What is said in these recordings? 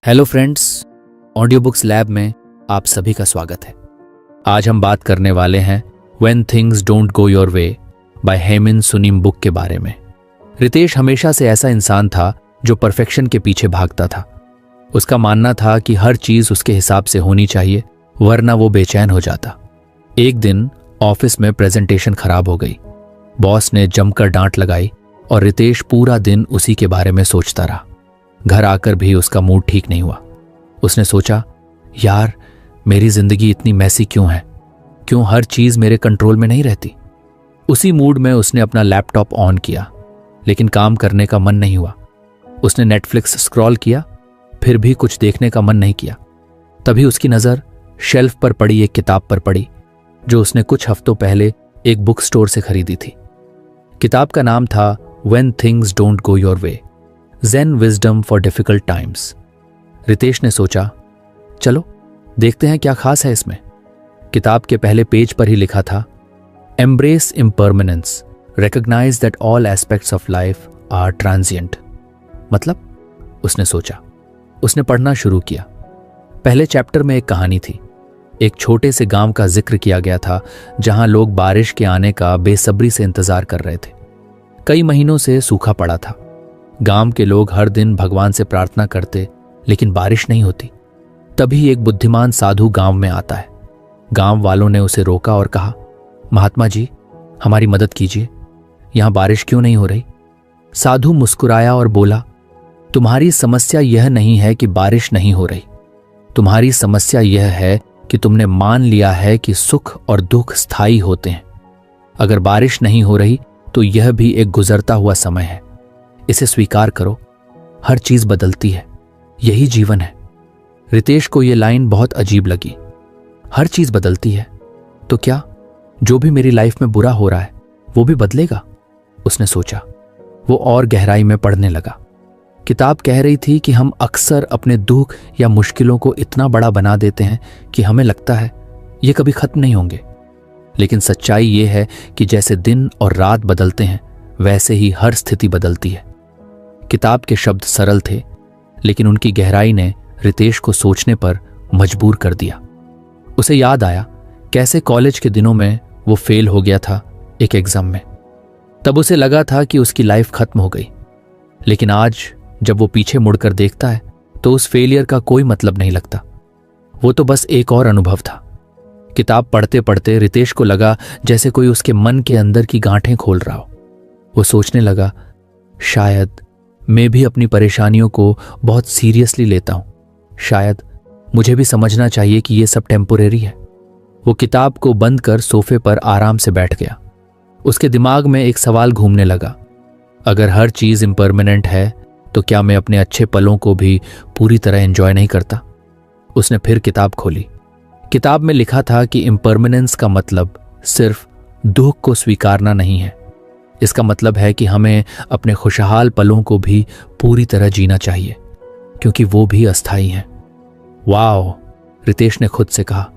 Hello friends, audio books lab में आप सभी का स्वागत है। आज हम बात करने वाले हैं when things don't go your way by Haemin Sunim book के बारे में। रितेश हमेशा से ऐसा इंसान था जो परफेक्शन के पीछे भागता था। उसका मानना था कि हर चीज उसके हिसाब से होनी चाहिए, वरना वो बेचैन हो जाता। एक दिन ऑफिस में प्रेजेंटेशन खराब हो गई। बॉस ने जमकर डांट लगाई और रितेश पूरा दिन उसी के बारे में सोचता रहा। घर आकर भी उसका मूड ठीक नहीं हुआ। उसने सोचा, यार मेरी जिंदगी इतनी मैसी क्यों है? क्यों हर चीज मेरे कंट्रोल में नहीं रहती? उसी मूड में उसने अपना लैपटॉप ऑन किया, लेकिन काम करने का मन नहीं हुआ। उसने नेटफ्लिक्स स्क्रॉल किया, फिर भी कुछ देखने का मन नहीं किया। तभी उसकी नजर शेल्फ पर पड़ी एक किताब पर पड़ी जो उसने कुछ हफ्तों पहले एक बुक स्टोर से खरीदी थी। किताब का नाम था when things don't go your way, zen wisdom for difficult times. Ritesh ने सोचा, चलो देखते हैं क्या खास है इसमें। किताब के पहले पेज पर ही लिखा था, embrace impermanence, recognize that all aspects of life are transient. मतलब, उसने सोचा। उसने पढ़ना शुरू किया। पहले चैप्टर में एक कहानी थी। एक छोटे से गांव का जिक्र किया गया था जहां लोग बारिश के आने का बेसब्री से इंतजार कर रहे थे। कई महीनों से सूखा पड़ा था। गांव के लोग हर दिन भगवान से प्रार्थना करते, लेकिन बारिश नहीं होती। तभी एक बुद्धिमान साधु गांव में आता है। गांव वालों ने उसे रोका और कहा, महात्मा जी हमारी मदद कीजिए, यहां बारिश क्यों नहीं हो रही? साधु मुस्कुराया और बोला, तुम्हारी समस्या यह नहीं है कि बारिश नहीं हो रही। तुम्हारी समस्या यह है कि तुमने मान लिया है कि सुख और दुख स्थायी होते हैं। अगर बारिश नहीं हो रही तो यह भी एक गुजरता हुआ समय है। इसे स्वीकार करो। हर चीज बदलती है, यही जीवन है। रितेश को यह लाइन बहुत अजीब लगी। हर चीज बदलती है तो क्या जो भी मेरी लाइफ में बुरा हो रहा है वो भी बदलेगा? उसने सोचा। वो और गहराई में पढ़ने लगा। किताब कह रही थी कि हम अक्सर अपने दुख या मुश्किलों को इतना बड़ा बना देते हैं कि हमें लगता है ये कभी खत्म नहीं होंगे। लेकिन सच्चाई ये है कि जैसे दिन और रात बदलते हैं वैसे ही हर स्थिति बदलती है। किताब के शब्द सरल थे, लेकिन उनकी गहराई ने रितेश को सोचने पर मजबूर कर दिया। उसे याद आया कैसे कॉलेज के दिनों में वो फेल हो गया था एक एग्जाम में। तब उसे लगा था कि उसकी लाइफ खत्म हो गई। लेकिन आज जब वो पीछे मुड़कर देखता है तो उस फेलियर का कोई मतलब नहीं लगता। वो तो बस एक और अनुभव था। किताब पढ़ते पढ़ते रितेश को लगा जैसे कोई उसके मन के अंदर की गांठें खोल रहा हो। वो सोचने लगा, शायद मैं भी अपनी परेशानियों को बहुत सीरियसली लेता हूं। शायद मुझे भी समझना चाहिए कि ये सब टेम्पोरेरी है। वो किताब को बंद कर सोफे पर आराम से बैठ गया। उसके दिमाग में एक सवाल घूमने लगा, अगर हर चीज इम्परमानेंट है तो क्या मैं अपने अच्छे पलों को भी पूरी तरह एंजॉय नहीं करता? उसने फिर किताब खोली। किताब में लिखा था कि इम्परमानेंस का मतलब सिर्फ दुख को स्वीकारना नहीं है। इसका मतलब है कि हमें अपने खुशहाल पलों को भी पूरी तरह जीना चाहिए, क्योंकि वो भी अस्थायी हैं। वाओ, रितेश ने खुद से कहा।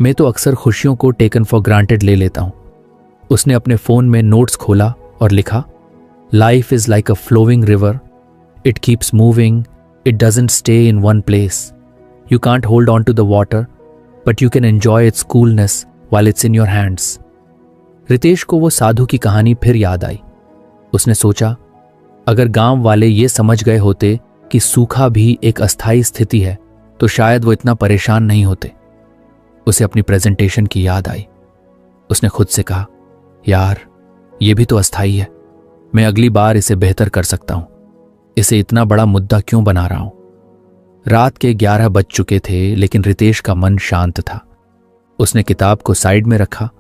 मैं तो अक्सर खुशियों को टेकन फॉर ग्रांटेड ले लेता हूं। उसने अपने फोन में नोट्स खोला और लिखा, life is like a flowing river, it keeps moving, it doesn't stay in one place. You can't hold on to the water, but you can enjoy its coolness while it's in your hands. Ritesh को वो साधु की कहानी फिर याद आई। उसने सोचा, अगर गांव वाले ये समझ गए होते कि सूखा भी एक अस्थायी स्थिति है तो शायद वो इतना परेशान नहीं होते। उसे अपनी प्रेजेंटेशन की याद आई। उसने खुद से कहा, यार ये भी तो अस्थायी है। मैं अगली बार इसे बेहतर कर सकता हूं। इसे इतना बड़ा मुद्दा क्यों बना रहा हूं? रात के 11 बज चुके थे, लेकिन रितेश का मन शांत था। उसने किताब को साइड में रखा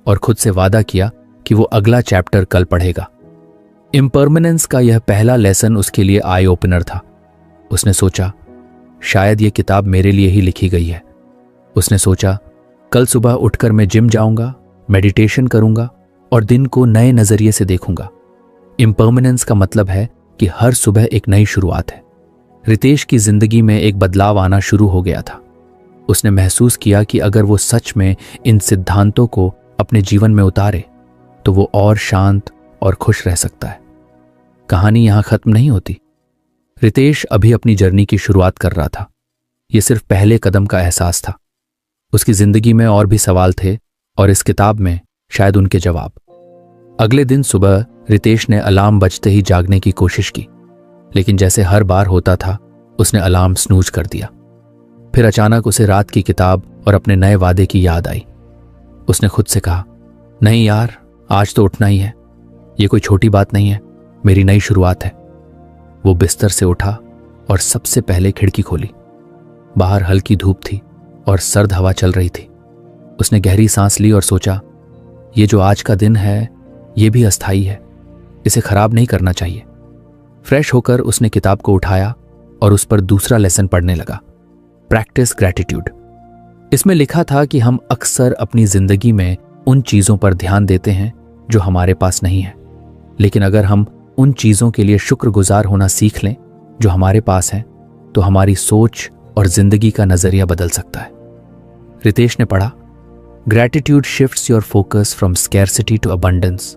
और खुद से वादा किया कि वो अगला चैप्टर कल पढ़ेगा। इम्परमानेंस का यह पहला लेसन उसके लिए आई ओपनर था। उसने सोचा, शायद ये किताब मेरे लिए ही लिखी गई है। उसने सोचा, कल सुबह उठकर मैं जिम जाऊंगा, मेडिटेशन करूंगा और दिन को नए नजरिए से देखूंगा। इम्परमानेंस का मतलब है कि हर सुबह एक नई शुरुआत है। रितेश की जिंदगी में एक बदलाव आना शुरू हो गया था। उसने महसूस किया कि अगर वो सच में इन सिद्धांतों को अपने जीवन में उतारे तो वो और शांत और खुश रह सकता है। कहानी यहां खत्म नहीं होती। रितेश अभी अपनी जर्नी की शुरुआत कर रहा था। यह सिर्फ पहले कदम का एहसास था। उसकी जिंदगी में और भी सवाल थे और इस किताब में शायद उनके जवाब। अगले दिन सुबह रितेश ने अलार्म बजते ही जागने की कोशिश की, लेकिन जैसे हर बार होता था उसने अलार्म स्नूज कर दिया। फिर अचानक उसे रात की किताब और अपने नए वादे की याद आई। उसने खुद से कहा, नहीं यार, आज तो उठना ही है। ये कोई छोटी बात नहीं है, मेरी नई शुरुआत है। वो बिस्तर से उठा और सबसे पहले खिड़की खोली। बाहर हल्की धूप थी और सर्द हवा चल रही थी। उसने गहरी सांस ली और सोचा, ये जो आज का दिन है ये भी अस्थाई है, इसे खराब नहीं करना चाहिए। फ्रेश होकर उसने किताब को उठाया और उस पर दूसरा लेसन पढ़ने लगा, प्रैक्टिस ग्रैटिट्यूड। इसमें लिखा था कि हम अक्सर अपनी जिंदगी में उन चीजों पर ध्यान देते हैं जो हमारे पास नहीं है, लेकिन अगर हम उन चीजों के लिए शुक्रगुजार होना सीख लें जो हमारे पास हैं, तो हमारी सोच और जिंदगी का नजरिया बदल सकता है। रितेश ने पढ़ा, gratitude shifts your focus from scarcity to abundance.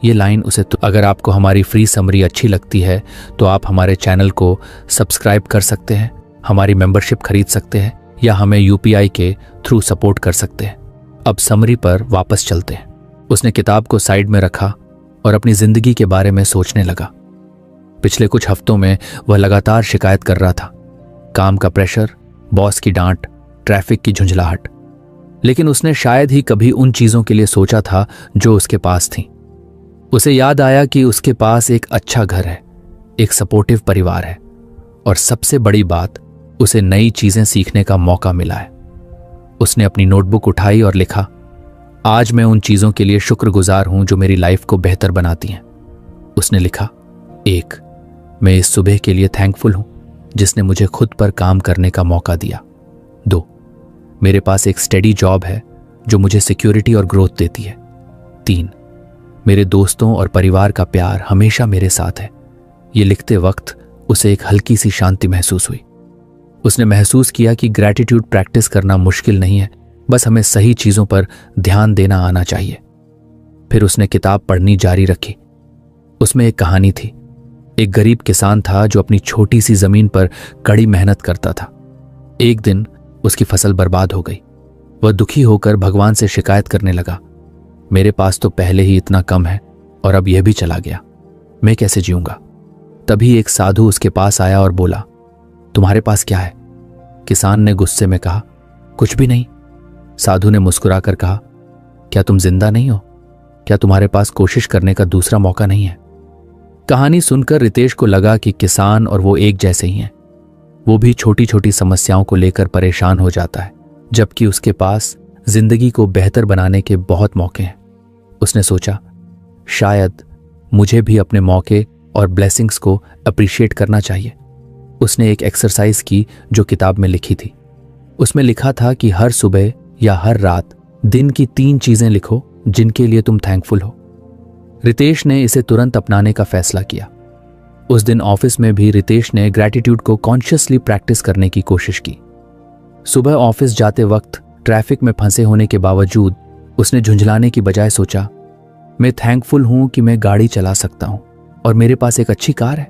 ये लाइन उसे अगर आपको हमारी फ्री समरी अच्छी लगती है तो आप हमारे चैनल को सब्सक्राइब कर सकते हैं, हमारी मेंबरशिप खरीद सकते हैं या हमें यूपीआई के थ्रू सपोर्ट कर सकते हैं। अब समरी पर वापस चलते हैं। उसने किताब को साइड में रखा और अपनी जिंदगी के बारे में सोचने लगा। पिछले कुछ हफ्तों में वह लगातार शिकायत कर रहा था, काम का प्रेशर, बॉस की डांट, ट्रैफिक की झुंझलाहट। लेकिन उसने शायद ही कभी उन चीजों के लिए सोचा था जो उसके पास थी। उसे याद आया कि उसके पास एक अच्छा घर है, एक सपोर्टिव परिवार है और सबसे बड़ी बात, उसे नई चीजें सीखने का मौका मिला है। उसने अपनी नोटबुक उठाई और लिखा, आज मैं उन चीजों के लिए शुक्रगुजार हूं जो मेरी लाइफ को बेहतर बनाती हैं। उसने लिखा, 1, मैं इस सुबह के लिए थैंकफुल हूं जिसने मुझे खुद पर काम करने का मौका दिया। 2, मेरे पास एक स्टेडी जॉब है जो मुझे सिक्योरिटी और ग्रोथ देती है। 3, मेरे दोस्तों और परिवार का प्यार हमेशा मेरे साथ है। ये लिखते वक्त उसे एक हल्की सी शांति महसूस हुई। उसने महसूस किया कि ग्रैटिट्यूड प्रैक्टिस करना मुश्किल नहीं है, बस हमें सही चीजों पर ध्यान देना आना चाहिए। फिर उसने किताब पढ़नी जारी रखी। उसमें एक कहानी थी। एक गरीब किसान था जो अपनी छोटी सी जमीन पर कड़ी मेहनत करता था। एक दिन उसकी फसल बर्बाद हो गई। वह दुखी होकर भगवान से शिकायत करने लगा, मेरे पास तो पहले ही इतना कम है और अब यह भी चला गया, मैं कैसे जीऊंगा। तभी एक साधु उसके पास आया और बोला, तुम्हारे पास क्या है? किसान ने गुस्से में कहा, कुछ भी नहीं। साधु ने मुस्कुराकर कहा, क्या तुम जिंदा नहीं हो? क्या तुम्हारे पास कोशिश करने का दूसरा मौका नहीं है? कहानी सुनकर रितेश को लगा कि किसान और वो एक जैसे ही हैं। वो भी छोटी छोटी समस्याओं को लेकर परेशान हो जाता है, जबकि उसके पास जिंदगी को बेहतर बनाने के बहुत मौके हैं। उसने सोचा, शायद मुझे भी अपने मौके और ब्लेसिंग्स को अप्रिशिएट करना चाहिए। उसने एक एक्सरसाइज की जो किताब में लिखी थी। उसमें लिखा था कि हर सुबह या हर रात दिन की 3 चीजें लिखो जिनके लिए तुम थैंकफुल हो। रितेश ने इसे तुरंत अपनाने का फैसला किया। उस दिन ऑफिस में भी रितेश ने ग्रैटिट्यूड को कॉन्शियसली प्रैक्टिस करने की कोशिश की। सुबह ऑफिस जाते वक्त ट्रैफिक में फंसे होने के बावजूद उसने झुंझलाने की बजाय सोचा, मैं थैंकफुल हूं कि मैं गाड़ी चला सकता हूं और मेरे पास एक अच्छी कार है।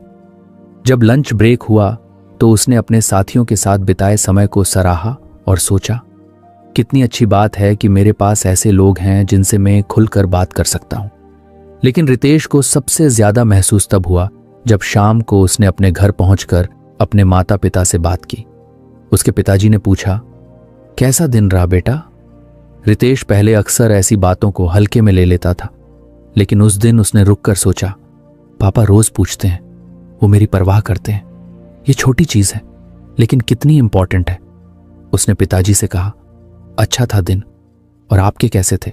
जब लंच ब्रेक हुआ तो उसने अपने साथियों के साथ बिताए समय को सराहा और सोचा, कितनी अच्छी बात है कि मेरे पास ऐसे लोग हैं जिनसे मैं खुलकर बात कर सकता हूं। लेकिन रितेश को सबसे ज्यादा महसूस तब हुआ जब शाम को उसने अपने घर पहुंचकर अपने माता पिता से बात की। उसके पिताजी ने पूछा, कैसा दिन रहा बेटा? रितेश पहले अक्सर ऐसी बातों को हल्के में ले लेता था, लेकिन उस दिन उसने रुककर सोचा, पापा रोज पूछते हैं, वो मेरी परवाह करते हैं। ये छोटी चीज है लेकिन कितनी इंपॉर्टेंट है। उसने पिताजी से कहा, अच्छा था दिन, और आपके कैसे थे?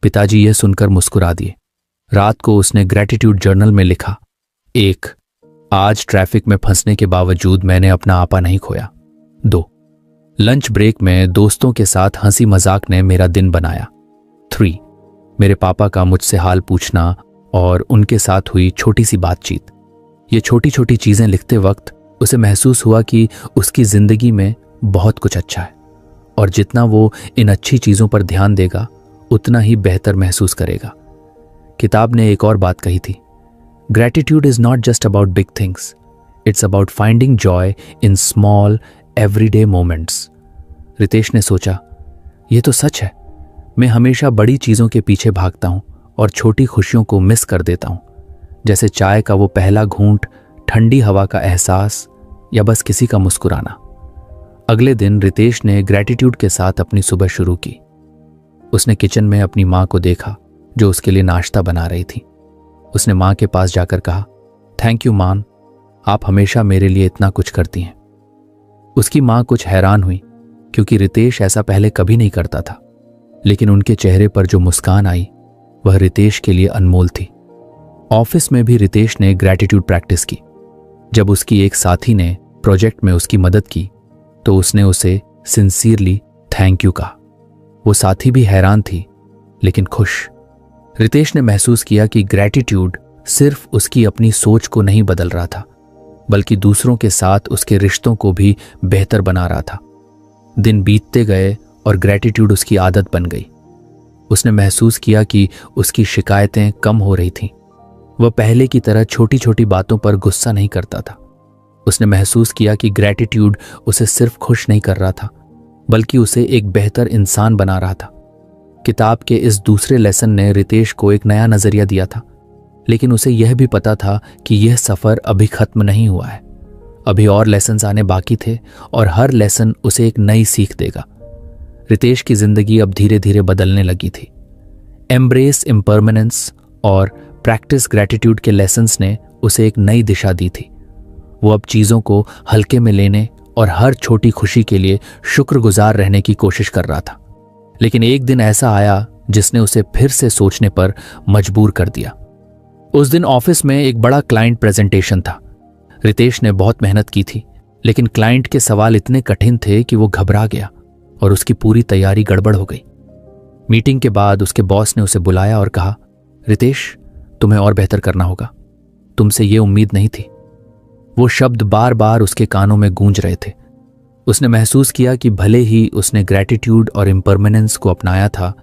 पिताजी यह सुनकर मुस्कुरा दिए। रात को उसने ग्रैटिट्यूड जर्नल में लिखा, 1, आज ट्रैफिक में फंसने के बावजूद मैंने अपना आपा नहीं खोया। 2, लंच ब्रेक में दोस्तों के साथ हंसी मजाक ने मेरा दिन बनाया। 3, मेरे पापा का मुझसे हाल पूछना और उनके साथ हुई छोटी सी बातचीत। ये छोटी छोटी चीजें लिखते वक्त उसे महसूस हुआ कि उसकी जिंदगी में बहुत कुछ अच्छा है और जितना वो इन अच्छी चीजों पर ध्यान देगा उतना ही बेहतर महसूस करेगा। किताब ने एक और बात कही थी, gratitude is not just about big things, it's about finding joy in small everyday moments. Ritesh ने सोचा, ये तो सच है। मैं हमेशा बड़ी चीज़ों के पीछे भागता हूँ और छोटी खुशियों को मिस कर देता हूँ, जैसे चाय का वो पहला घूंट, ठंडी हवा का एहसास या बस किसी का मुस्कुराना। अगले दिन रितेश ने ग्रैटिट्यूड के साथ अपनी सुबह शुरू की। उसने किचन में अपनी माँ को देखा जो उसके लिए नाश्ता बना रही थी। उसने माँ के पास जाकर कहा, थैंक यू मान, आप हमेशा मेरे लिए इतना कुछ करती हैं। उसकी माँ कुछ हैरान हुई क्योंकि रितेश ऐसा पहले कभी नहीं करता था, लेकिन उनके चेहरे पर जो मुस्कान आई वह रितेश के लिए अनमोल थी। ऑफिस में भी रितेश ने ग्रैटिट्यूड प्रैक्टिस की। जब उसकी एक साथी ने प्रोजेक्ट में उसकी मदद की तो उसने उसे सिंसियरली थैंक यू कहा। वो साथी भी हैरान थी लेकिन खुश। रितेश ने महसूस किया कि ग्रैटिट्यूड सिर्फ उसकी अपनी सोच को नहीं बदल रहा था, बल्कि दूसरों के साथ उसके रिश्तों को भी बेहतर बना रहा था। दिन बीतते गए और ग्रैटिट्यूड उसकी आदत बन गई। उसने महसूस किया कि उसकी शिकायतें कम हो रही थीं। वह पहले की तरह छोटी छोटी बातों पर गुस्सा नहीं करता था। उसने महसूस किया कि ग्रैटिट्यूड उसे सिर्फ खुश नहीं कर रहा था, बल्कि उसे एक बेहतर इंसान बना रहा था। किताब के इस दूसरे लेसन ने रितेश को एक नया नजरिया दिया था, लेकिन उसे यह भी पता था कि यह सफर अभी खत्म नहीं हुआ है। अभी और लेसन्स आने बाकी थे और हर लेसन उसे एक नई सीख देगा। रितेश की जिंदगी अब धीरे धीरे बदलने लगी थी। एम्ब्रेस इम्परमानेंस और प्रैक्टिस ग्रैटिट्यूड के लेसन्स ने उसे एक नई दिशा दी थी। वो अब चीज़ों को हल्के में लेने और हर छोटी खुशी के लिए शुक्रगुजार रहने की कोशिश कर रहा था। लेकिन एक दिन ऐसा आया जिसने उसे फिर से सोचने पर मजबूर कर दिया। उस दिन ऑफिस में एक बड़ा क्लाइंट प्रेजेंटेशन था। रितेश ने बहुत मेहनत की थी, लेकिन क्लाइंट के सवाल इतने कठिन थे कि वो घबरा गया और उसकी पूरी तैयारी गड़बड़ हो गई। मीटिंग के बाद उसके बॉस ने उसे बुलाया और कहा, रितेश, तुम्हें और बेहतर करना होगा। तुमसे ये उम्मीद नहीं थी। वो शब्द बार बार उसके कानों में गूंज रहे थे। उसने महसूस किया कि भले ही उसने ग्रैटिट्यूड और इम्परमानेंस को अपनाया था,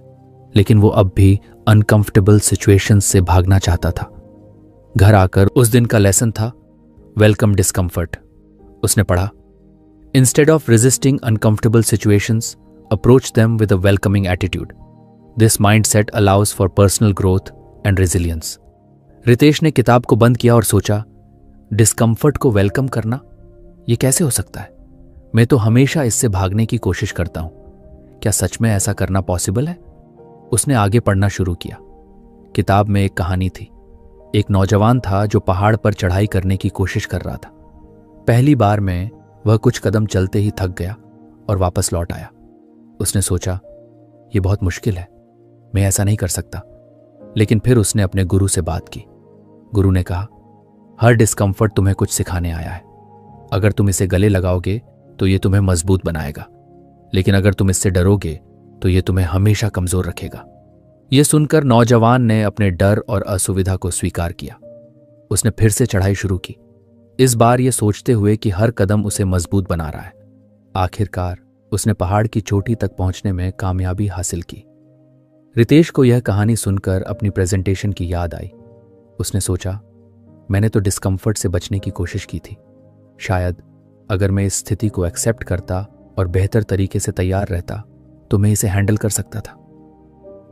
लेकिन वो अब भी अनकंफर्टेबल सिचुएशंस से भागना चाहता था। घर आकर उस दिन का लेसन था वेलकम डिस्कम्फर्ट। उसने पढ़ा, instead of resisting uncomfortable situations, approach them with a welcoming attitude. This mindset allows for personal growth and resilience. Ritesh ने किताब को बंद किया और सोचा, डिस्कम्फर्ट को वेलकम करना, यह कैसे हो सकता है? मैं तो हमेशा इससे भागने की कोशिश करता हूं। क्या सच में ऐसा करना पॉसिबल है? उसने आगे पढ़ना शुरू किया। किताब में एक कहानी थी। एक नौजवान था जो पहाड़ पर चढ़ाई करने की कोशिश कर रहा था। पहली बार में वह कुछ कदम चलते ही थक गया और वापस लौट आया। उसने सोचा, यह बहुत मुश्किल है, मैं ऐसा नहीं कर सकता। लेकिन फिर उसने अपने गुरु से बात की। गुरु ने कहा, हर डिस्कम्फर्ट तुम्हें कुछ सिखाने आया है। अगर तुम इसे गले लगाओगे तो ये तुम्हें मजबूत बनाएगा, लेकिन अगर तुम इससे डरोगे तो ये तुम्हें हमेशा कमजोर रखेगा। यह सुनकर नौजवान ने अपने डर और असुविधा को स्वीकार किया। उसने फिर से चढ़ाई शुरू की, इस बार यह सोचते हुए कि हर कदम उसे मजबूत बना रहा है। आखिरकार उसने पहाड़ की चोटी तक पहुंचने में कामयाबी हासिल की। रितेश को यह कहानी सुनकर अपनी प्रेजेंटेशन की याद आई। उसने सोचा, मैंने तो डिस्कम्फर्ट से बचने की कोशिश की थी। शायद अगर मैं इस स्थिति को एक्सेप्ट करता और बेहतर तरीके से तैयार रहता तो मैं इसे हैंडल कर सकता था।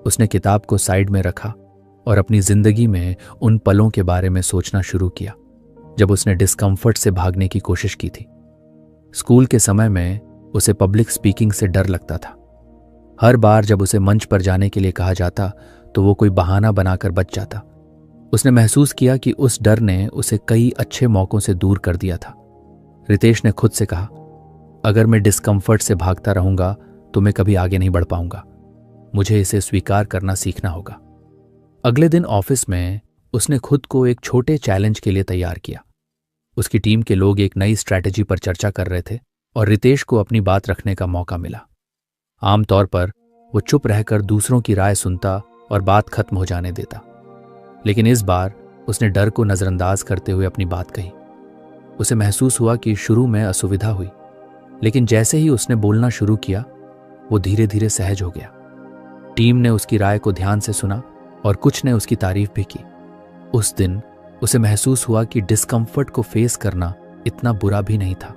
उसने किताब को साइड में रखा और अपनी जिंदगी में उन पलों के बारे में सोचना शुरू किया जब उसने डिस्कम्फर्ट से भागने की कोशिश की थी। स्कूल के समय में उसे पब्लिक स्पीकिंग से डर लगता था। हर बार जब उसे मंच पर जाने के लिए कहा जाता तो वो कोई बहाना बनाकर बच जाता। उसने महसूस किया कि उस डर ने उसे कई अच्छे मौकों से दूर कर दिया था। रितेश ने खुद से कहा, अगर मैं डिस्कम्फर्ट से भागता रहूंगा तो मैं कभी आगे नहीं बढ़ पाऊंगा। मुझे इसे स्वीकार करना सीखना होगा। अगले दिन ऑफिस में उसने खुद को एक छोटे चैलेंज के लिए तैयार किया। उसकी टीम के लोग एक नई स्ट्रैटेजी पर चर्चा कर रहे थे और रितेश को अपनी बात रखने का मौका मिला। आमतौर पर वो चुप रहकर दूसरों की राय सुनता और बात खत्म हो जाने देता, लेकिन इस बार उसने डर को नजरअंदाज करते हुए अपनी बात कही। उसे महसूस हुआ कि शुरू में असुविधा हुई, लेकिन जैसे ही उसने बोलना शुरू किया वो धीरे धीरे सहज हो गया। टीम ने उसकी राय को ध्यान से सुना और कुछ ने उसकी तारीफ भी की। उस दिन उसे महसूस हुआ कि डिस्कम्फर्ट को फेस करना इतना बुरा भी नहीं था।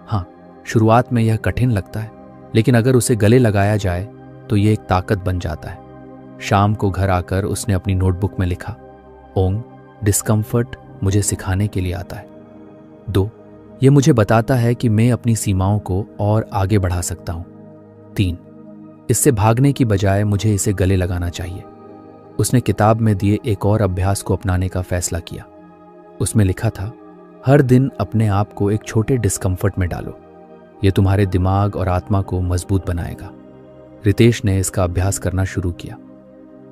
हाँ, शुरुआत में यह कठिन लगता है, लेकिन अगर उसे गले लगाया जाए तो यह एक ताकत बन जाता है। शाम को घर आकर उसने अपनी नोटबुक में लिखा, ओंग, डिस्कम्फर्ट मुझे सिखाने के लिए आता है। 2, यह मुझे बताता है कि मैं अपनी सीमाओं को और आगे बढ़ा सकता हूं। 3, इससे भागने की बजाय मुझे इसे गले लगाना चाहिए। उसने किताब में दिए एक और अभ्यास को अपनाने का फैसला किया। उसमें लिखा था, हर दिन अपने आप को एक छोटे डिस्कम्फर्ट में डालो, यह तुम्हारे दिमाग और आत्मा को मजबूत बनाएगा। रितेश ने इसका अभ्यास करना शुरू किया।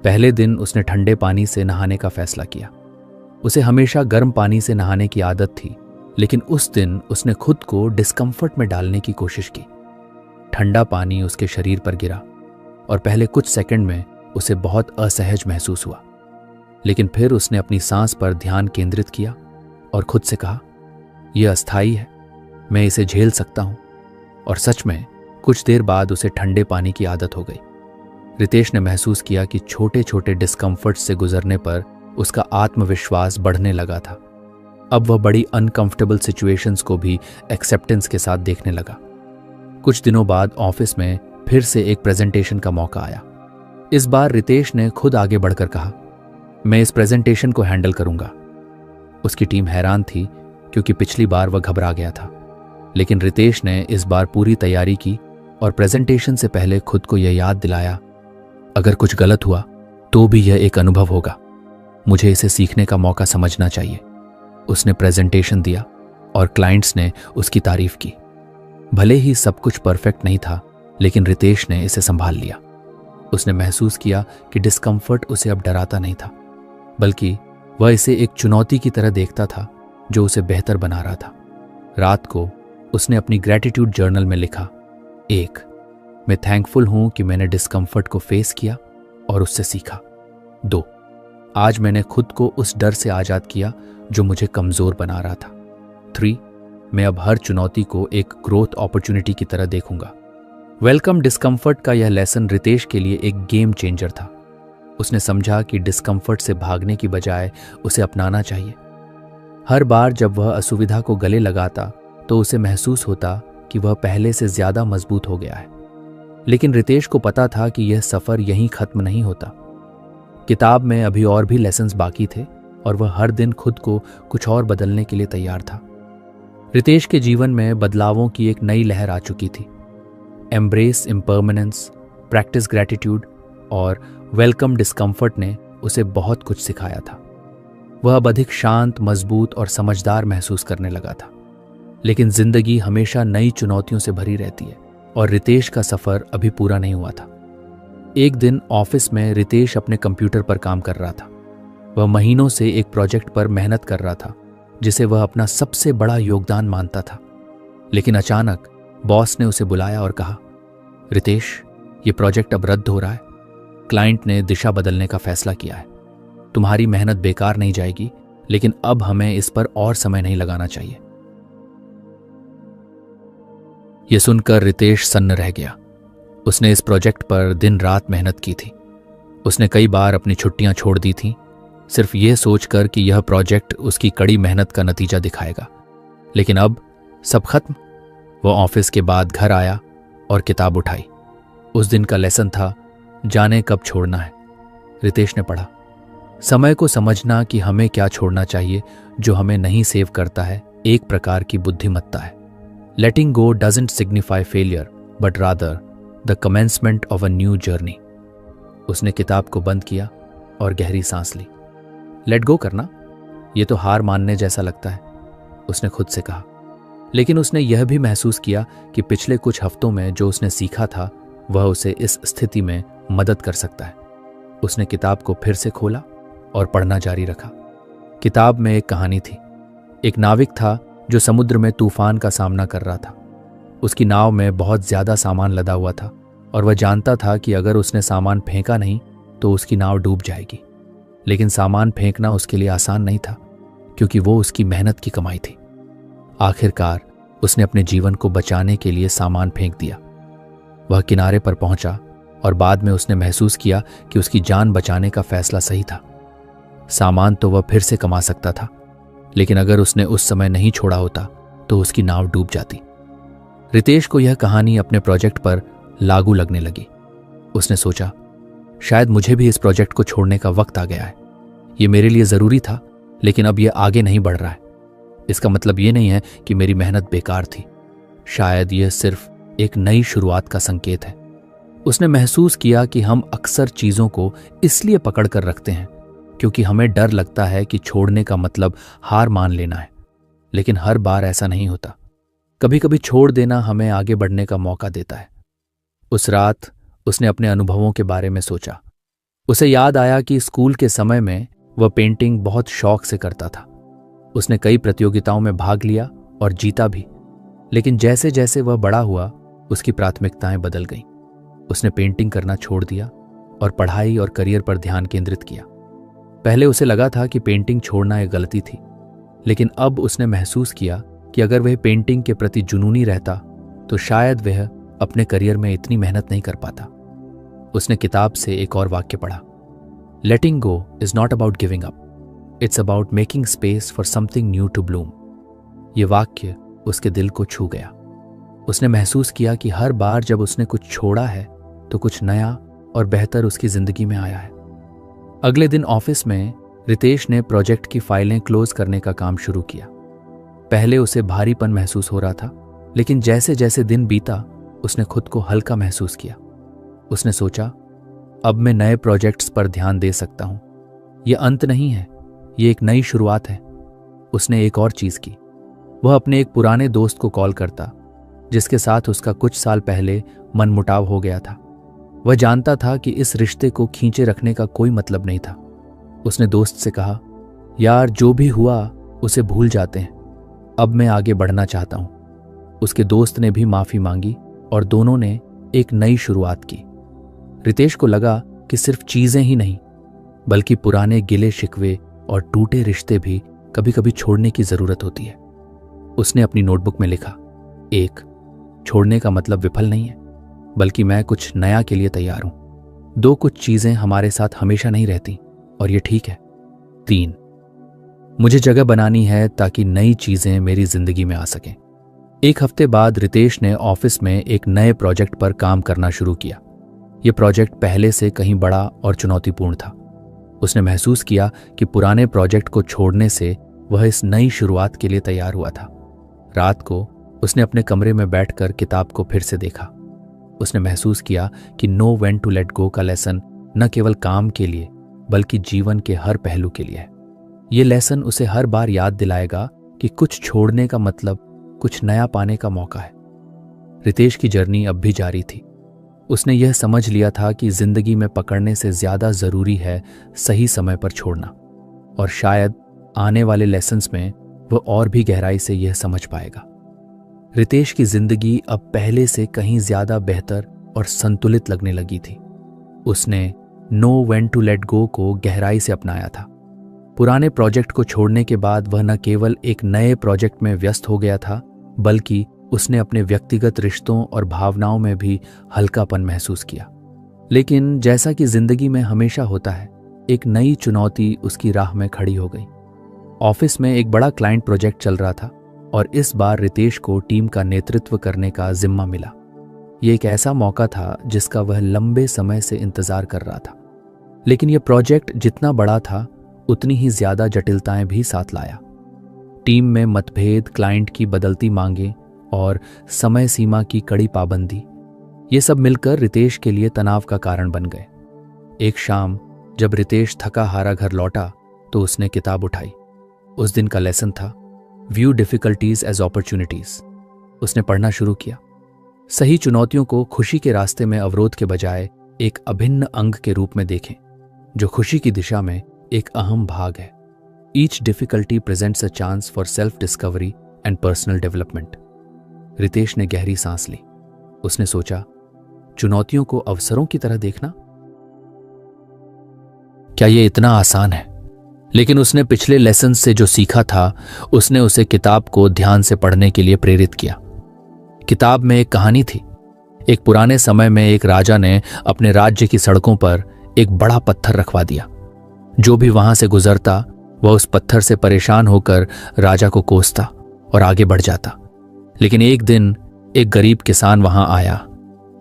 पहले दिन उसने ठंडे पानी से नहाने का फैसला किया। उसे हमेशा गर्म पानी से नहाने की आदत थी, लेकिन उस दिन उसने खुद को डिस्कम्फर्ट में डालने की कोशिश की। ठंडा पानी उसके शरीर पर गिरा और पहले कुछ सेकंड में उसे बहुत असहज महसूस हुआ, लेकिन फिर उसने अपनी सांस पर ध्यान केंद्रित किया और खुद से कहा, यह अस्थायी है, मैं इसे झेल सकता हूं। और सच में कुछ देर बाद उसे ठंडे पानी की आदत हो गई। रितेश ने महसूस किया कि छोटे छोटे डिस्कम्फर्ट से गुजरने पर उसका आत्मविश्वास बढ़ने लगा था। अब वह बड़ी अनकंफर्टेबल सिचुएशंस को भी एक्सेप्टेंस के साथ देखने लगा। कुछ दिनों बाद ऑफिस में फिर से एक प्रेजेंटेशन का मौका आया। इस बार रितेश ने खुद आगे बढ़कर कहा, मैं इस प्रेजेंटेशन को हैंडल करूंगा। उसकी टीम हैरान थी क्योंकि पिछली बार वह घबरा गया था, लेकिन रितेश ने इस बार पूरी तैयारी की और प्रेजेंटेशन से पहले खुद को यह याद दिलाया, अगर कुछ गलत हुआ तो भी यह एक अनुभव होगा, मुझे इसे सीखने का मौका समझना चाहिए। उसने प्रेजेंटेशन दिया और क्लाइंट्स ने उसकी तारीफ की। भले ही सब कुछ परफेक्ट नहीं था, लेकिन रितेश ने इसे संभाल लिया। उसने महसूस किया कि डिस्कम्फर्ट उसे अब डराता नहीं था, बल्कि वह इसे एक चुनौती की तरह देखता था जो उसे बेहतर बना रहा था। रात को उसने अपनी ग्रैटिट्यूड जर्नल में लिखा, 1, मैं थैंकफुल हूं कि मैंने डिस्कम्फर्ट को फेस किया और उससे सीखा। 2, आज मैंने खुद को उस डर से आजाद किया जो मुझे कमजोर बना रहा था। 3, मैं अब हर चुनौती को एक ग्रोथ अपॉर्चुनिटी की तरह देखूंगा। वेलकम डिस्कम्फर्ट का यह लेसन रितेश के लिए एक गेम चेंजर था। उसने समझा कि डिस्कम्फर्ट से भागने की बजाय उसे अपनाना चाहिए। हर बार जब वह असुविधा को गले लगाता तो उसे महसूस होता कि वह पहले से ज्यादा मजबूत हो गया है। लेकिन रितेश को पता था कि यह सफर यहीं खत्म नहीं होता। किताब में अभी और भी लेसन्स बाकी थे और वह हर दिन खुद को कुछ और बदलने के लिए तैयार था। रितेश के जीवन में बदलावों की एक नई लहर आ चुकी थी। एम्ब्रेस इम्परमानेंस, प्रैक्टिस ग्रैटिट्यूड और वेलकम डिस्कम्फर्ट ने उसे बहुत कुछ सिखाया था। वह अब अधिक शांत, मजबूत और समझदार महसूस करने लगा था। लेकिन जिंदगी हमेशा नई चुनौतियों से भरी रहती है और रितेश का सफर अभी पूरा नहीं हुआ था। एक दिन ऑफिस में रितेश अपने कंप्यूटर पर काम कर रहा था। वह महीनों से एक प्रोजेक्ट पर मेहनत कर रहा था जिसे वह अपना सबसे बड़ा योगदान मानता था। लेकिन अचानक बॉस ने उसे बुलाया और कहा, रितेश, ये प्रोजेक्ट अब रद्द हो रहा है। क्लाइंट ने दिशा बदलने का फैसला किया है। तुम्हारी मेहनत बेकार नहीं जाएगी, लेकिन अब हमें इस पर और समय नहीं लगाना चाहिए। यह सुनकर रितेश सन्न रह गया। उसने इस प्रोजेक्ट पर दिन रात मेहनत की थी। उसने कई बार अपनी छुट्टियां छोड़ दी थीं, सिर्फ यह सोचकर कि यह प्रोजेक्ट उसकी कड़ी मेहनत का नतीजा दिखाएगा। लेकिन अब सब खत्म। वह ऑफिस के बाद घर आया और किताब उठाई। उस दिन का लेसन था, जाने कब छोड़ना है। रितेश ने पढ़ा, समय को समझना कि हमें क्या छोड़ना चाहिए जो हमें नहीं सेव करता है एक प्रकार की बुद्धिमत्ता है। Letting go doesn't signify failure but rather the commencement of a new journey. उसने किताब को बंद किया और गहरी सांस ली। लेट गो करना, यह तो हार मानने जैसा लगता है, उसने खुद से कहा। लेकिन उसने यह भी महसूस किया कि पिछले कुछ हफ्तों में जो उसने सीखा था वह उसे इस स्थिति में मदद कर सकता है। उसने किताब को फिर से खोला और पढ़ना जारी रखा। किताब में एक कहानी थी। एक नाविक था जो समुद्र में तूफान का सामना कर रहा था। उसकी नाव में बहुत ज्यादा सामान लदा हुआ था और वह जानता था कि अगर उसने सामान फेंका नहीं तो उसकी नाव डूब जाएगी। लेकिन सामान फेंकना उसके लिए आसान नहीं था, क्योंकि वो उसकी मेहनत की कमाई थी। आखिरकार उसने अपने जीवन को बचाने के लिए सामान फेंक दिया। वह किनारे पर पहुंचा और बाद में उसने महसूस किया कि उसकी जान बचाने का फैसला सही था। सामान तो वह फिर से कमा सकता था, लेकिन अगर उसने उस समय नहीं छोड़ा होता तो उसकी नाव डूब जाती। रितेश को यह कहानी अपने प्रोजेक्ट पर लागू लगने लगी। उसने सोचा, शायद मुझे भी इस प्रोजेक्ट को छोड़ने का वक्त आ गया है। ये मेरे लिए ज़रूरी था, लेकिन अब यह आगे नहीं बढ़ रहा है। इसका मतलब ये नहीं है कि मेरी मेहनत बेकार थी। शायद यह सिर्फ एक नई शुरुआत का संकेत है। उसने महसूस किया कि हम अक्सर चीज़ों को इसलिए पकड़ कर रखते हैं क्योंकि हमें डर लगता है कि छोड़ने का मतलब हार मान लेना है, लेकिन हर बार ऐसा नहीं होता। कभी कभी छोड़ देना हमें आगे बढ़ने का मौका देता है। उस रात उसने अपने अनुभवों के बारे में सोचा। उसे याद आया कि स्कूल के समय में वह पेंटिंग बहुत शौक से करता था। उसने कई प्रतियोगिताओं में भाग लिया और जीता भी, लेकिन जैसे जैसे वह बड़ा हुआ उसकी प्राथमिकताएं बदल गईं। उसने पेंटिंग करना छोड़ दिया और पढ़ाई और करियर पर ध्यान केंद्रित किया। पहले उसे लगा था कि पेंटिंग छोड़ना एक गलती थी, लेकिन अब उसने महसूस किया कि अगर वह पेंटिंग के प्रति जुनूनी रहता तो शायद वह अपने करियर में इतनी मेहनत नहीं कर पाता। उसने किताब से एक और वाक्य पढ़ा, letting go is not about giving up, it's about making space for something new to bloom. ये वाक्य उसके दिल को छू गया। उसने महसूस किया कि हर बार जब उसने कुछ छोड़ा है तो कुछ नया और बेहतर उसकी जिंदगी में आया है। अगले दिन ऑफिस में रितेश ने प्रोजेक्ट की फाइलें क्लोज करने का काम शुरू किया। पहले उसे भारीपन महसूस हो रहा था, लेकिन जैसे जैसे दिन बीता उसने खुद को हल्का महसूस किया। उसने सोचा, अब मैं नए प्रोजेक्ट्स पर ध्यान दे सकता हूं। यह अंत नहीं है, यह एक नई शुरुआत है। उसने एक और चीज की। वह अपने एक पुराने दोस्त को कॉल करता जिसके साथ उसका कुछ साल पहले मनमुटाव हो गया था। वह जानता था कि इस रिश्ते को खींचे रखने का कोई मतलब नहीं था। उसने दोस्त से कहा, यार जो भी हुआ उसे भूल जाते हैं, अब मैं आगे बढ़ना चाहता हूं। उसके दोस्त ने भी माफी मांगी और दोनों ने एक नई शुरुआत की। रितेश को लगा कि सिर्फ चीजें ही नहीं बल्कि पुराने गिले शिकवे और टूटे रिश्ते भी कभी कभी छोड़ने की जरूरत होती है। उसने अपनी नोटबुक में लिखा, 1, छोड़ने का मतलब विफल नहीं है बल्कि मैं कुछ नया के लिए तैयार हूं। 2, कुछ चीजें हमारे साथ हमेशा नहीं रहती और ये ठीक है। 3, मुझे जगह बनानी है ताकि नई चीजें मेरी जिंदगी में आ सकें। 1 हफ्ते बाद रितेश ने ऑफिस में एक नए प्रोजेक्ट पर काम करना शुरू किया। यह प्रोजेक्ट पहले से कहीं बड़ा और चुनौतीपूर्ण था। उसने महसूस किया कि पुराने प्रोजेक्ट को छोड़ने से वह इस नई शुरुआत के लिए तैयार हुआ था। रात को उसने अपने कमरे में बैठकर किताब को फिर से देखा। उसने महसूस किया कि know when to let go का लेसन न केवल काम के लिए बल्कि जीवन के हर पहलू के लिए है। ये लेसन उसे हर बार याद दिलाएगा कि कुछ छोड़ने का मतलब कुछ नया पाने का मौका है। रितेश की जर्नी अब भी जारी थी। उसने यह समझ लिया था कि जिंदगी में पकड़ने से ज्यादा जरूरी है सही समय पर छोड़ना, और शायद आने वाले लेसन्स में वह और भी गहराई से यह समझ पाएगा। रितेश की जिंदगी अब पहले से कहीं ज्यादा बेहतर और संतुलित लगने लगी थी। उसने know when to let go को गहराई से अपनाया था। पुराने प्रोजेक्ट को छोड़ने के बाद वह न केवल एक नए प्रोजेक्ट में व्यस्त हो गया था बल्कि उसने अपने व्यक्तिगत रिश्तों और भावनाओं में भी हल्कापन महसूस किया। लेकिन जैसा कि जिंदगी में हमेशा होता है, एक नई चुनौती उसकी राह में खड़ी हो गई। ऑफिस में एक बड़ा क्लाइंट प्रोजेक्ट चल रहा था और इस बार रितेश को टीम का नेतृत्व करने का जिम्मा मिला। ये एक ऐसा मौका था जिसका वह लंबे समय से इंतजार कर रहा था। लेकिन यह प्रोजेक्ट जितना बड़ा था उतनी ही ज्यादा जटिलताएं भी साथ लाया। टीम में मतभेद, क्लाइंट की बदलती मांगें और समय सीमा की कड़ी पाबंदी, ये सब मिलकर रितेश के लिए तनाव का कारण बन गए। एक शाम जब रितेश थका हारा घर लौटा तो उसने किताब उठाई। उस दिन का लेसन था व्यू डिफिकल्टीज एज अपॉर्चुनिटीज। उसने पढ़ना शुरू किया। सही चुनौतियों को खुशी के रास्ते में अवरोध के बजाय एक अभिन्न अंग के रूप में देखें जो खुशी की दिशा में एक अहम भाग है। Each difficulty presents a chance for self discovery and personal development. Ritesh ने गहरी सांस ली। उसने सोचा, चुनौतियों को अवसरों की तरह देखना, क्या यह इतना आसान है? लेकिन उसने पिछले लेसन से जो सीखा था उसने उसे किताब को ध्यान से पढ़ने के लिए प्रेरित किया। किताब में एक कहानी थी। एक पुराने समय में एक राजा ने अपने राज्य की सड़कों पर एक बड़ा पत्थर रखवा दिया। जो भी वहां से गुजरता वह उस पत्थर से परेशान होकर राजा को कोसता और आगे बढ़ जाता। लेकिन एक दिन एक गरीब किसान वहां आया।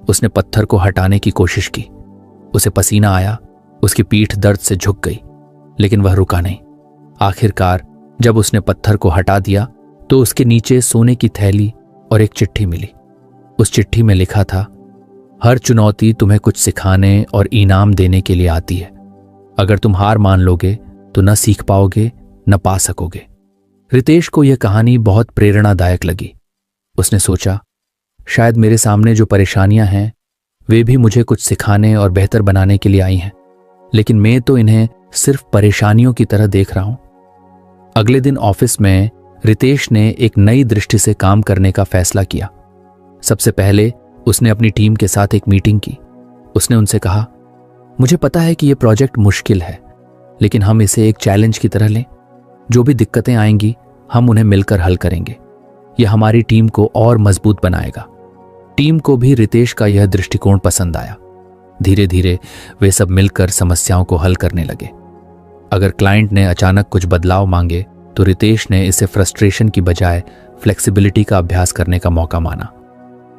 उसने पत्थर को हटाने की कोशिश की। उसे पसीना आया, उसकी पीठ दर्द से झुक गई, लेकिन वह रुका नहीं। आखिरकार जब उसने पत्थर को हटा दिया तो उसके नीचे सोने की थैली और एक चिट्ठी मिली। उस चिट्ठी में लिखा था, हर चुनौती तुम्हें कुछ सिखाने और इनाम देने के लिए आती है। अगर तुम हार मान लोगे तो न सीख पाओगे न पा सकोगे। रितेश को यह कहानी बहुत प्रेरणादायक लगी। उसने सोचा, शायद मेरे सामने जो परेशानियां हैं वे भी मुझे कुछ सिखाने और बेहतर बनाने के लिए आई हैं, लेकिन मैं तो इन्हें सिर्फ परेशानियों की तरह देख रहा हूं। अगले दिन ऑफिस में रितेश ने एक नई दृष्टि से काम करने का फैसला किया। सबसे पहले उसने अपनी टीम के साथ एक मीटिंग की। उसने उनसे कहा, मुझे पता है कि यह प्रोजेक्ट मुश्किल है, लेकिन हम इसे एक चैलेंज की तरह लें। जो भी दिक्कतें आएंगी हम उन्हें मिलकर हल करेंगे। यह हमारी टीम को और मजबूत बनाएगा। टीम को भी रितेश का यह दृष्टिकोण पसंद आया। धीरे धीरे वे सब मिलकर समस्याओं को हल करने लगे। अगर क्लाइंट ने अचानक कुछ बदलाव मांगे तो रितेश ने इसे फ्रस्ट्रेशन की बजाय फ्लेक्सिबिलिटी का अभ्यास करने का मौका माना।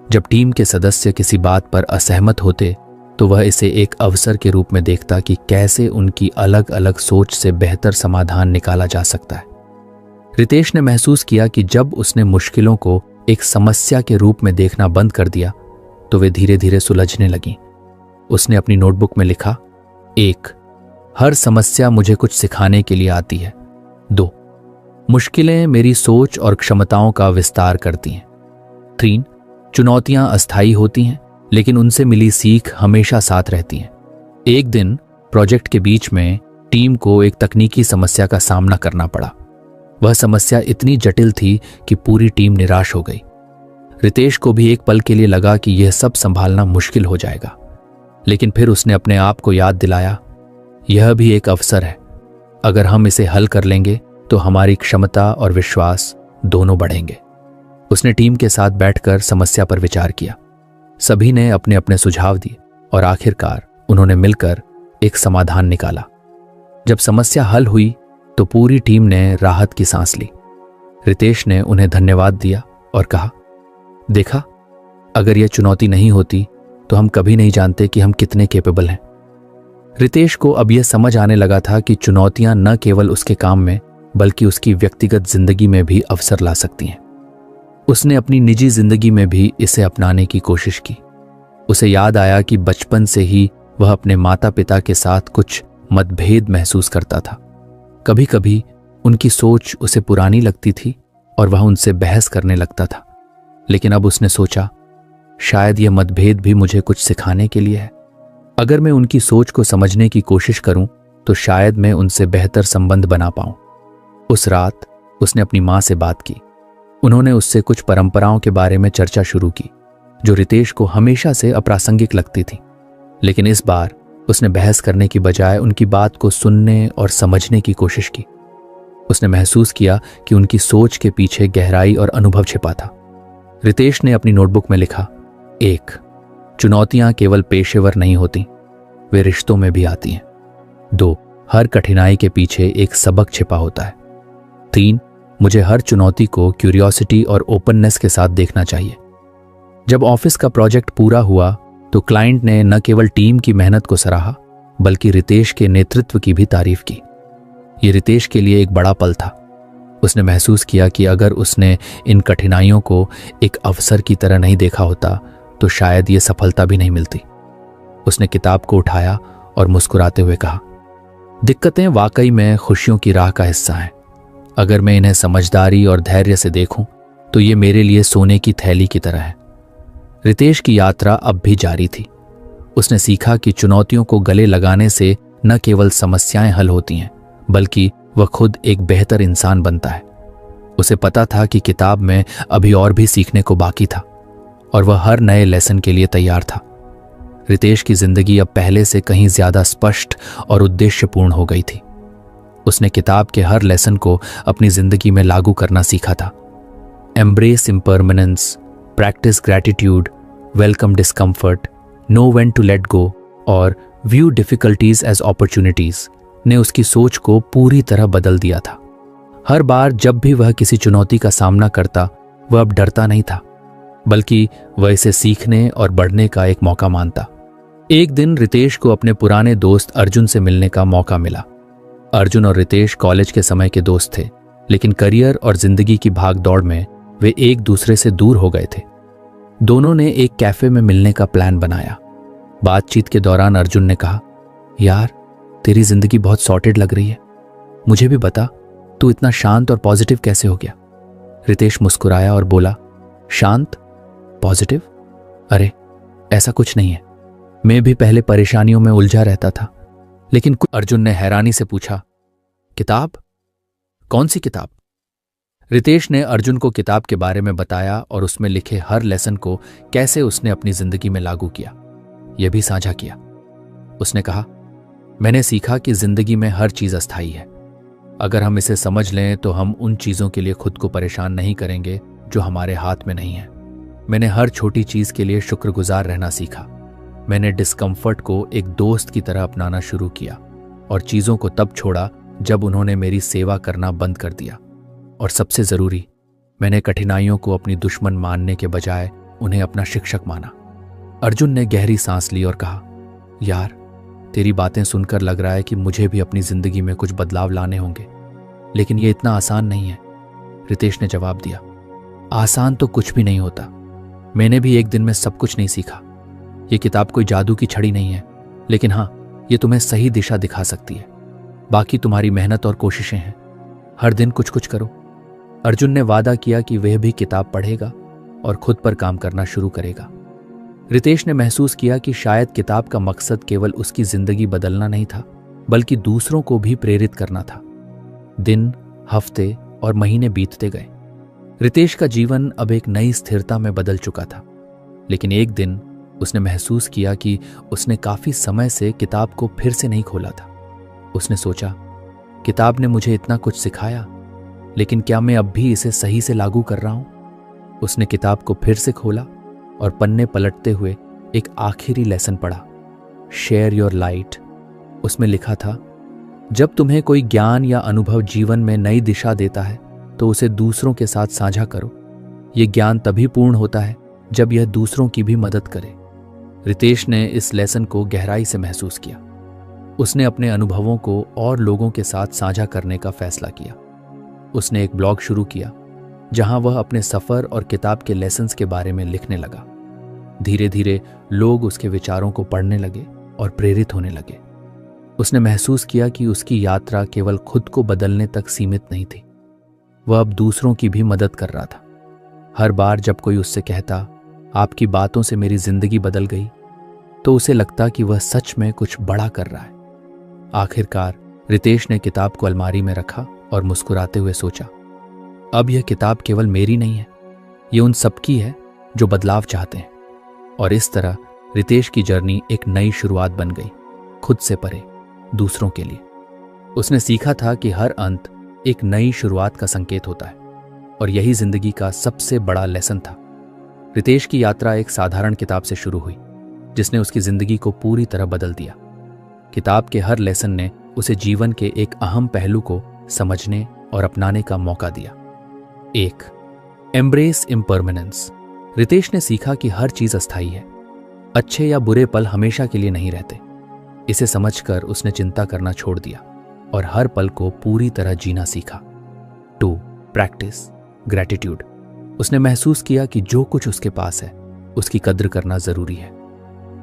जब टीम के सदस्य किसी बात पर असहमत होते तो वह इसे एक अवसर के रूप में देखता कि कैसे उनकी अलग अलग सोच से बेहतर समाधान निकाला जा सकता है। रितेश ने महसूस किया कि जब उसने मुश्किलों को एक समस्या के रूप में देखना बंद कर दिया तो वे धीरे धीरे सुलझने लगीं। उसने अपनी नोटबुक में लिखा, 1. हर समस्या मुझे कुछ सिखाने के लिए आती है। 2. मुश्किलें मेरी सोच और क्षमताओं का विस्तार करती हैं। 3. चुनौतियां अस्थायी होती हैं, लेकिन उनसे मिली सीख हमेशा साथ रहती हैं। एक दिन प्रोजेक्ट के बीच में टीम को एक तकनीकी समस्या का सामना करना पड़ा। वह समस्या इतनी जटिल थी कि पूरी टीम निराश हो गई। रितेश को भी एक पल के लिए लगा कि यह सब संभालना मुश्किल हो जाएगा, लेकिन फिर उसने अपने आप को याद दिलाया, यह भी एक अवसर है। अगर हम इसे हल कर लेंगे तो हमारी क्षमता और विश्वास दोनों बढ़ेंगे। उसने टीम के साथ बैठकर समस्या पर विचार किया। सभी ने अपने अपने सुझाव दिए और आखिरकार उन्होंने मिलकर एक समाधान निकाला। जब समस्या हल हुई तो पूरी टीम ने राहत की सांस ली। रितेश ने उन्हें धन्यवाद दिया और कहा, देखा, अगर यह चुनौती नहीं होती तो हम कभी नहीं जानते कि हम कितने कैपेबल हैं। रितेश को अब यह समझ आने लगा था कि चुनौतियां न केवल उसके काम में बल्कि उसकी व्यक्तिगत जिंदगी में भी अवसर ला सकती हैं। उसने अपनी निजी जिंदगी में भी इसे अपनाने की कोशिश की। उसे याद आया कि बचपन से ही वह अपने माता पिता के साथ कुछ मतभेद महसूस करता था। कभी कभी उनकी सोच उसे पुरानी लगती थी और वह उनसे बहस करने लगता था, लेकिन अब उसने सोचा, शायद यह मतभेद भी मुझे कुछ सिखाने के लिए है। अगर मैं उनकी सोच को समझने की कोशिश करूं तो शायद मैं उनसे बेहतर संबंध बना पाऊं। उस रात उसने अपनी मां से बात की। उन्होंने उससे कुछ परंपराओं के बारे में चर्चा शुरू की जो रितेश को हमेशा से अप्रासंगिक लगती थी, लेकिन इस बार उसने बहस करने की बजाय उनकी बात को सुनने और समझने की कोशिश की। उसने महसूस किया कि उनकी सोच के पीछे गहराई और अनुभव छिपा था। रितेश ने अपनी नोटबुक में लिखा, 1. चुनौतियां केवल पेशेवर नहीं होती, वे रिश्तों में भी आती हैं। 2. हर कठिनाई के पीछे एक सबक छिपा होता है। 3. मुझे हर चुनौती को क्यूरियोसिटी और ओपननेस के साथ देखना चाहिए। जब ऑफिस का प्रोजेक्ट पूरा हुआ तो क्लाइंट ने न केवल टीम की मेहनत को सराहा बल्कि रितेश के नेतृत्व की भी तारीफ की। यह रितेश के लिए एक बड़ा पल था। उसने महसूस किया कि अगर उसने इन कठिनाइयों को एक अवसर की तरह नहीं देखा होता तो शायद ये सफलता भी नहीं मिलती। उसने किताब को उठाया और मुस्कुराते हुए कहा, दिक्कतें वाकई में खुशियों की राह का हिस्सा हैं। अगर मैं इन्हें समझदारी और धैर्य से देखूं तो ये मेरे लिए सोने की थैली की तरह है। रितेश की यात्रा अब भी जारी थी। उसने सीखा कि चुनौतियों को गले लगाने से न केवल समस्याएं हल होती हैं बल्कि वह खुद एक बेहतर इंसान बनता है। उसे पता था कि किताब में अभी और भी सीखने को बाकी था और वह हर नए लेसन के लिए तैयार था। रितेश की जिंदगी अब पहले से कहीं ज्यादा स्पष्ट और उद्देश्यपूर्ण हो गई थी। उसने किताब के हर लेसन को अपनी जिंदगी में लागू करना सीखा था। Embrace impermanence, practice gratitude, welcome discomfort, know when to let go और व्यू डिफिकल्टीज एज अपॉर्चुनिटीज ने उसकी सोच को पूरी तरह बदल दिया था। हर बार जब भी वह किसी चुनौती का सामना करता, वह अब डरता नहीं था, बल्कि वह इसे सीखने और बढ़ने का एक मौका मानता। एक दिन रितेश को अपने पुराने दोस्त अर्जुन से मिलने का मौका मिला। अर्जुन और रितेश कॉलेज के समय के दोस्त थे, लेकिन करियर और जिंदगी की भागदौड़ में वे एक दूसरे से दूर हो गए थे। दोनों ने एक कैफे में मिलने का प्लान बनाया। बातचीत के दौरान अर्जुन ने कहा, यार तेरी जिंदगी बहुत सॉर्टेड लग रही है, मुझे भी बता तू इतना शांत और पॉजिटिव कैसे हो गया। रितेश मुस्कुराया और बोला, शांत पॉजिटिव? अरे ऐसा कुछ नहीं है, मैं भी पहले परेशानियों में उलझा रहता था, लेकिन अर्जुन ने हैरानी से पूछा, किताब? कौन सी किताब? रितेश ने अर्जुन को किताब के बारे में बताया और उसमें लिखे हर लेसन को कैसे उसने अपनी जिंदगी में लागू किया, यह भी साझा किया। उसने कहा, मैंने सीखा कि जिंदगी में हर चीज अस्थायी है। अगर हम इसे समझ लें तो हम उन चीजों के लिए खुद को परेशान नहीं करेंगे जो हमारे हाथ में नहीं है। मैंने हर छोटी चीज के लिए शुक्रगुजार रहना सीखा। मैंने डिस्कम्फर्ट को एक दोस्त की तरह अपनाना शुरू किया और चीजों को तब छोड़ा जब उन्होंने मेरी सेवा करना बंद कर दिया। और सबसे जरूरी, मैंने कठिनाइयों को अपनी दुश्मन मानने के बजाय उन्हें अपना शिक्षक माना। अर्जुन ने गहरी सांस ली और कहा, यार तेरी बातें सुनकर लग रहा है कि मुझे भी अपनी जिंदगी में कुछ बदलाव लाने होंगे, लेकिन यह इतना आसान नहीं है। रितेश ने जवाब दिया, आसान तो कुछ भी नहीं होता। मैंने भी एक दिन में सब कुछ नहीं सीखा। यह किताब कोई जादू की छड़ी नहीं है, लेकिन हाँ, यह तुम्हें सही दिशा दिखा सकती है। बाकी तुम्हारी मेहनत और कोशिशें हैं। हर दिन कुछ कुछ करो। अर्जुन ने वादा किया कि वह भी किताब पढ़ेगा और खुद पर काम करना शुरू करेगा। रितेश ने महसूस किया कि शायद किताब का मकसद केवल उसकी जिंदगी बदलना नहीं था, बल्कि दूसरों को भी प्रेरित करना था। दिन, हफ्ते और महीने बीतते गए। रितेश का जीवन अब एक नई स्थिरता में बदल चुका था, लेकिन एक दिन उसने महसूस किया कि उसने काफी समय से किताब को फिर से नहीं खोला था। उसने सोचा, किताब ने मुझे इतना कुछ सिखाया, लेकिन क्या मैं अब भी इसे सही से लागू कर रहा हूं? उसने किताब को फिर से खोला और पन्ने पलटते हुए एक आखिरी लेसन पढ़ा, शेयर योर लाइट। उसमें लिखा था, जब तुम्हें कोई ज्ञान या अनुभव जीवन में नई दिशा देता है तो उसे दूसरों के साथ साझा करो। यह ज्ञान तभी पूर्ण होता है जब यह दूसरों की भी मदद करे। रितेश ने इस लेसन को गहराई से महसूस किया। उसने अपने अनुभवों को और लोगों के साथ साझा करने का फैसला किया। उसने एक ब्लॉग शुरू किया जहां वह अपने सफर और किताब के लेसन्स के बारे में लिखने लगा। धीरे धीरे लोग उसके विचारों को पढ़ने लगे और प्रेरित होने लगे। उसने महसूस किया कि उसकी यात्रा केवल खुद को बदलने तक सीमित नहीं थी, वह अब दूसरों की भी मदद कर रहा था। हर बार जब कोई उससे कहता, आपकी बातों से मेरी जिंदगी बदल गई, तो उसे लगता कि वह सच में कुछ बड़ा कर रहा है। आखिरकार रितेश ने किताब को अलमारी में रखा और मुस्कुराते हुए सोचा, अब यह किताब केवल मेरी नहीं है, यह उन सबकी है जो बदलाव चाहते हैं। और इस तरह रितेश की जर्नी एक नई शुरुआत बन गई, खुद से परे, दूसरों के लिए। उसने सीखा था कि हर अंत एक नई शुरुआत का संकेत होता है, और यही जिंदगी का सबसे बड़ा लेसन था। रितेश की यात्रा एक साधारण किताब से शुरू हुई, जिसने उसकी जिंदगी को पूरी तरह बदल दिया। किताब के हर लेसन ने उसे जीवन के एक अहम पहलू को समझने और अपनाने का मौका दिया। 1. Embrace impermanence. रितेश ने सीखा कि हर चीज अस्थायी है। अच्छे या बुरे पल हमेशा के लिए नहीं रहते। इसे समझकर उसने चिंता करना छोड़ दिया और हर पल को पूरी तरह जीना सीखा। 2. Practice gratitude. उसने महसूस किया कि जो कुछ उसके पास है उसकी कद्र करना जरूरी है।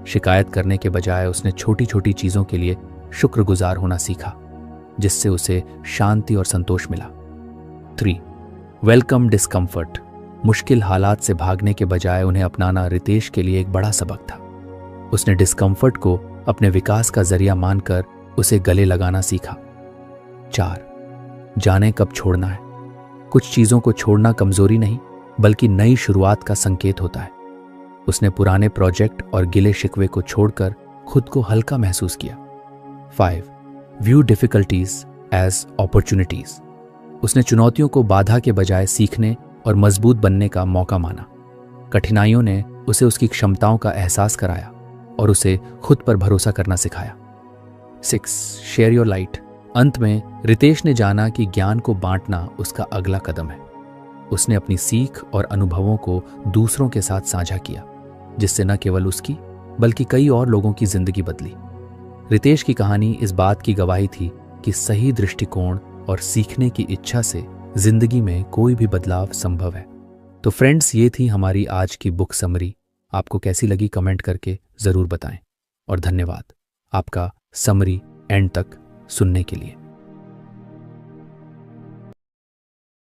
शिकायत करने के बजाय उसने छोटी छोटी चीजों के लिए शुक्रगुजार होना सीखा, जिससे उसे शांति और संतोष मिला। 3. Welcome discomfort. मुश्किल हालात से भागने के बजाय उन्हें अपनाना रितेश के लिए एक बड़ा सबक था। उसने डिस्कम्फर्ट को अपने विकास का जरिया मानकर उसे गले लगाना सीखा। 4. जाने कब छोड़ना है। कुछ चीजों को छोड़ना कमजोरी नहीं, बल्कि नई शुरुआत का संकेत होता है। उसने पुराने प्रोजेक्ट और गिले शिकवे को छोड़कर खुद को हल्का महसूस किया। 5. View difficulties as opportunities. उसने चुनौतियों को बाधा के बजाय सीखने और मजबूत बनने का मौका माना। कठिनाइयों ने उसे उसकी क्षमताओं का एहसास कराया और उसे खुद पर भरोसा करना सिखाया। 6. शेयर योर लाइट अंत में रितेश ने जाना कि ज्ञान को बांटना उसका अगला कदम है। उसने अपनी सीख और अनुभवों को दूसरों के साथ साझा किया, जिससे न केवल उसकी बल्कि कई और लोगों की जिंदगी बदली। रितेश की कहानी इस बात की गवाही थी कि सही दृष्टिकोण और सीखने की इच्छा से जिंदगी में कोई भी बदलाव संभव है। तो फ्रेंड्स, ये थी हमारी आज की बुक समरी। आपको कैसी लगी कमेंट करके ज़रूर बताएं। और धन्यवाद आपका समरी एंड तक सुनने के लिए।